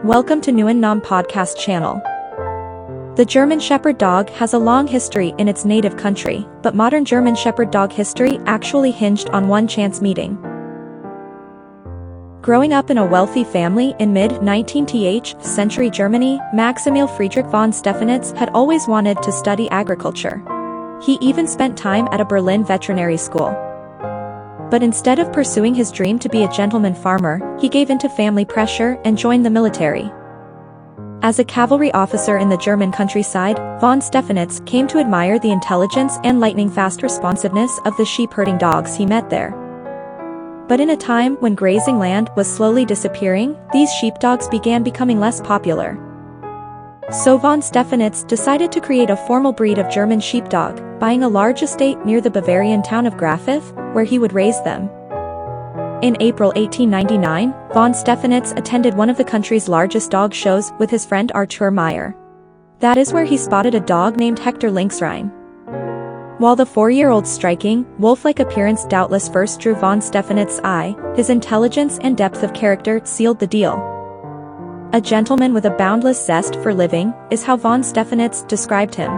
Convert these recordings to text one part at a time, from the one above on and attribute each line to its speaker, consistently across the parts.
Speaker 1: Welcome to Nguyen Nam Podcast channel. The German Shepherd dog has a long history in its native country, but modern German Shepherd dog history actually hinged on one chance meeting. Growing up in a wealthy family in mid-19th century Germany, Max Emil Friedrich von Stephanitz had always wanted to study agriculture. He even spent time at a Berlin veterinary school. But instead of pursuing his dream to be a gentleman farmer, he gave in to family pressure and joined the military. As a cavalry officer in the German countryside, von Stephanitz came to admire the intelligence and lightning-fast responsiveness of the sheep-herding dogs he met there. But in a time when grazing land was slowly disappearing, these sheepdogs began becoming less popular. So von Stephanitz decided to create a formal breed of German sheepdog, buying a large estate near the Bavarian town of Grafith, where he would raise them. In April 1899, von Stephanitz attended one of the country's largest dog shows with his friend Artur Meyer. That is where he spotted a dog named Hector Lynxrhein. While the 4-year-old's striking, wolf-like appearance doubtless first drew von Stephanitz's eye, his intelligence and depth of character sealed the deal. A gentleman with a boundless zest for living, is how von Stephanitz described him.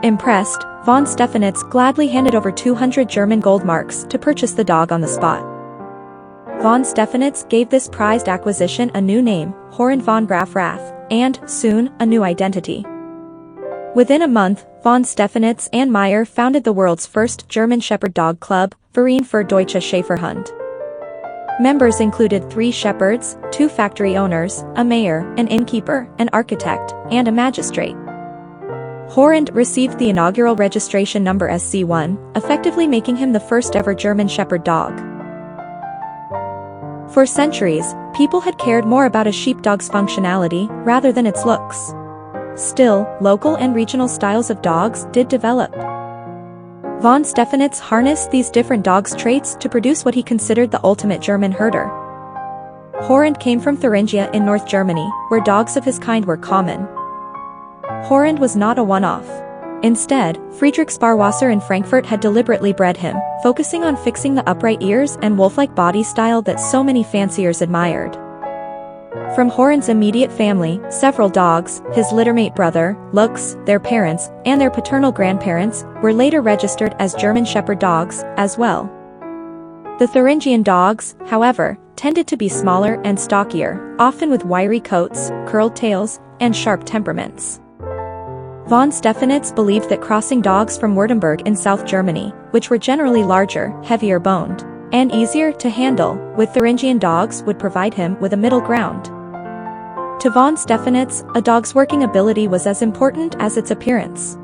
Speaker 1: Impressed, von Stephanitz gladly handed over 200 German gold marks to purchase the dog on the spot. Von Stephanitz gave this prized acquisition a new name, Horrend von Graf Rath, and, soon, a new identity. Within a month, von Stephanitz and Meyer founded the world's first German Shepherd dog club, Verein für Deutsche Schäferhund. Members included 3 shepherds, 2 factory owners, a mayor, an innkeeper, an architect, and a magistrate. Horrend received the inaugural registration number SC1, effectively making him the first ever German Shepherd dog. For centuries, people had cared more about a sheepdog's functionality rather than its looks. Still, local and regional styles of dogs did develop. Von Stephanitz harnessed these different dogs' traits to produce what he considered the ultimate German herder. Horrend came from Thuringia in North Germany, where dogs of his kind were common. Horrend was not a one-off. Instead, Friedrich Sparwasser in Frankfurt had deliberately bred him, focusing on fixing the upright ears and wolf-like body style that so many fanciers admired. From Horrend's immediate family, several dogs, his littermate brother, Lux, their parents, and their paternal grandparents, were later registered as German Shepherd dogs, as well. The Thuringian dogs, however, tended to be smaller and stockier, often with wiry coats, curled tails, and sharp temperaments. Von Stephanitz believed that crossing dogs from Württemberg in South Germany, which were generally larger, heavier boned, and easier to handle, with Thuringian dogs would provide him with a middle ground. To von Stephanitz, a dog's working ability was as important as its appearance.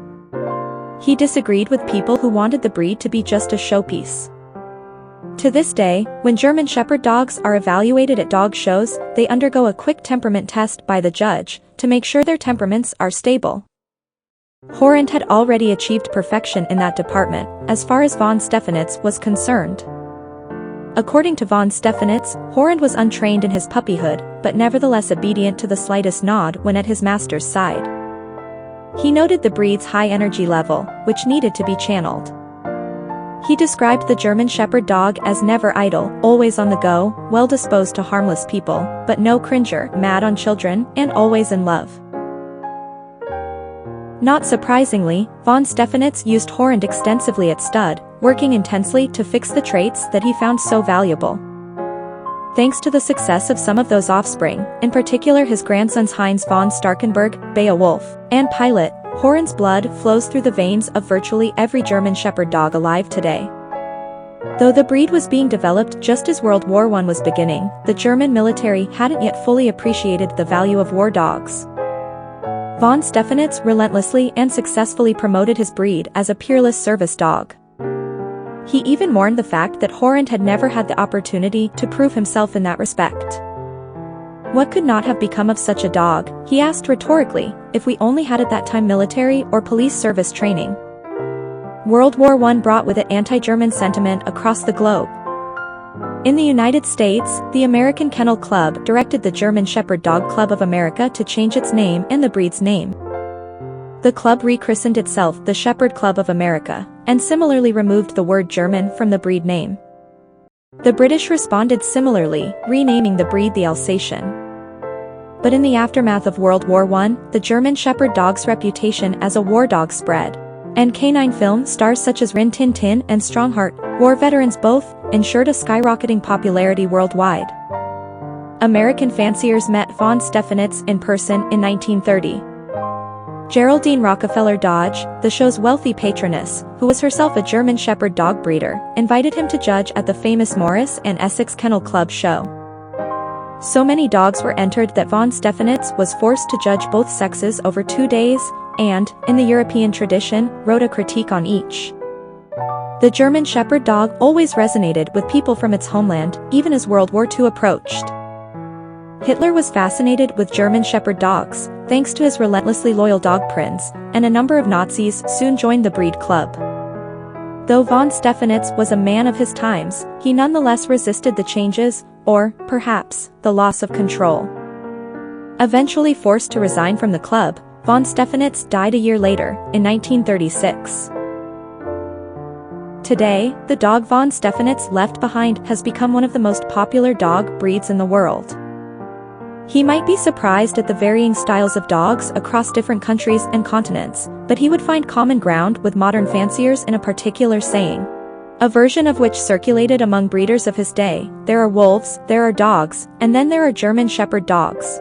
Speaker 1: He disagreed with people who wanted the breed to be just a showpiece. To this day, when German Shepherd dogs are evaluated at dog shows, they undergo a quick temperament test by the judge, to make sure their temperaments are stable. Horrend had already achieved perfection in that department, as far as von Stephanitz was concerned. According to von Stephanitz, Horrend was untrained in his puppyhood, but nevertheless obedient to the slightest nod when at his master's side. He noted the breed's high energy level, which needed to be channeled. He described the German Shepherd dog as never idle, always on the go, well disposed to harmless people, but no cringer, mad on children, and always in love. Not surprisingly, von Stephanitz used Horrend extensively at stud, working intensely to fix the traits that he found so valuable. Thanks to the success of some of those offspring, in particular his grandsons Heinz von Starkenberg, Beowulf, and Pilot, Horrend's blood flows through the veins of virtually every German Shepherd dog alive today. Though the breed was being developed just as World War I was beginning, the German military hadn't yet fully appreciated the value of war dogs. Von Stephanitz relentlessly and successfully promoted his breed as a peerless service dog. He even mourned the fact that Horrend had never had the opportunity to prove himself in that respect. What could not have become of such a dog, he asked rhetorically, if we only had at that time military or police service training. World War I brought with it anti-German sentiment across the globe. In the United States, the American Kennel Club directed the German Shepherd Dog Club of America to change its name and the breed's name. The club rechristened itself the Shepherd Club of America, and similarly removed the word German from the breed name. The British responded similarly, renaming the breed the Alsatian. But in the aftermath of World War I, the German Shepherd dog's reputation as a war dog spread. And canine film stars such as Rin Tin Tin and Strongheart, war veterans both, ensured a skyrocketing popularity worldwide. American fanciers met von Stephanitz in person in 1930. Geraldine Rockefeller Dodge, the show's wealthy patroness, who was herself a German Shepherd dog breeder, invited him to judge at the famous Morris and Essex Kennel Club show. So many dogs were entered that von Stephanitz was forced to judge both sexes over 2 days, and, in the European tradition, wrote a critique on each. The German Shepherd dog always resonated with people from its homeland, even as World War II approached. Hitler was fascinated with German Shepherd dogs, thanks to his relentlessly loyal dog Prinz, and a number of Nazis soon joined the breed club. Though von Stephanitz was a man of his times, he nonetheless resisted the changes, or, perhaps, the loss of control. Eventually forced to resign from the club, von Stephanitz died a year later, in 1936. Today, the dog von Stephanitz left behind has become one of the most popular dog breeds in the world. He might be surprised at the varying styles of dogs across different countries and continents, but he would find common ground with modern fanciers in a particular saying. A version of which circulated among breeders of his day: there are wolves, there are dogs, and then there are German Shepherd dogs.